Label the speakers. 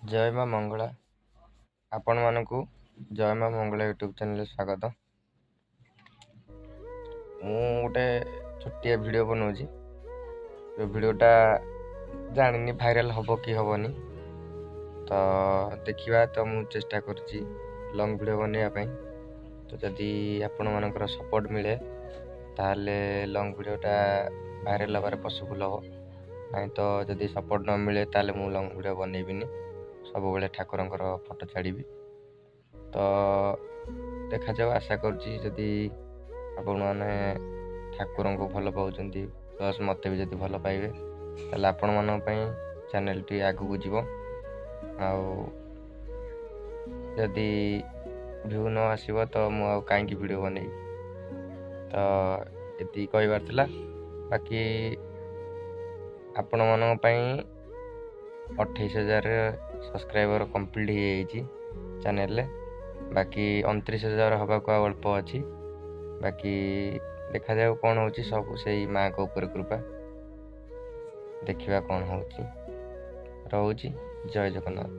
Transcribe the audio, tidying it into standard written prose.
Speaker 1: ଜୟ ମା ମଙ୍ଗଳା। ଆପଣମାନଙ୍କୁ ଜୟ ମା ମଙ୍ଗଳା ୟୁଟ୍ୟୁବ୍ ଚ୍ୟାନେଲରେ ସ୍ୱାଗତ। ମୁଁ ଗୋଟେ ଛୋଟିଆ ଭିଡ଼ିଓ ବନାଉଛି। ଏ ଭିଡ଼ିଓଟା ଜାଣିନି ଭାଇରାଲ୍ ହେବ କି ହେବନି, ତ ଦେଖିବା। ତ ମୁଁ ଚେଷ୍ଟା କରୁଛି ଲଙ୍ଗ୍ ଭିଡ଼ିଓ ବନେଇବା ପାଇଁ। ତ ଯଦି ଆପଣମାନଙ୍କର ସପୋର୍ଟ ମିଳେ ତାହେଲେ ଲଙ୍ଗ୍ ଭିଡ଼ିଓଟା ଭାଇରାଲ୍ ହେବାରେ ପସିବୁଲ୍ ହେବ। ନାଇଁ ତ ଯଦି ସପୋର୍ଟ ନ ମିଳେ ତାହେଲେ ମୁଁ ଲଙ୍ଗ୍ ଭିଡ଼ିଓ ବନେଇବିନି। ସବୁବେଳେ ଠାକୁରଙ୍କର ଫଟୋ ଛାଡ଼ିବି। ତ ଦେଖାଯାଉ, ଆଶା କରୁଛି ଯଦି ଆପଣମାନେ ଠାକୁରଙ୍କୁ ଭଲ ପାଉଛନ୍ତି ପ୍ଲସ୍ ମୋତେ ବି ଯଦି ଭଲ ପାଇବେ ତାହେଲେ ଆପଣମାନଙ୍କ ପାଇଁ ଚ୍ୟାନେଲ୍ଟି ଆଗକୁ ଯିବ। ଆଉ ଯଦି ଭ୍ୟୁ ନ ଆସିବ ତ ମୁଁ ଆଉ କାହିଁକି ଭିଡ଼ିଓ ବନେଇବି। ତ ଏତିକି କହିବାର ଥିଲା। ବାକି ଆପଣମାନଙ୍କ ପାଇଁ 28,000 ସବସ୍କ୍ରାଇବର୍ କମ୍ପ୍ଲିଟ୍ ହେଇଯାଇଛି ଚ୍ୟାନେଲ୍ରେ। ବାକି 29,000 ହେବାକୁ ଆଉ ଅଳ୍ପ ଅଛି। ବାକି ଦେଖାଯାଉ କ'ଣ ହେଉଛି। ସବୁ ସେଇ ମାଆଙ୍କ ଉପରେ କୃପା। ଦେଖିବା କ'ଣ ହେଉଛି। ରହୁଛି। ଜୟ ଜଗନ୍ନାଥ।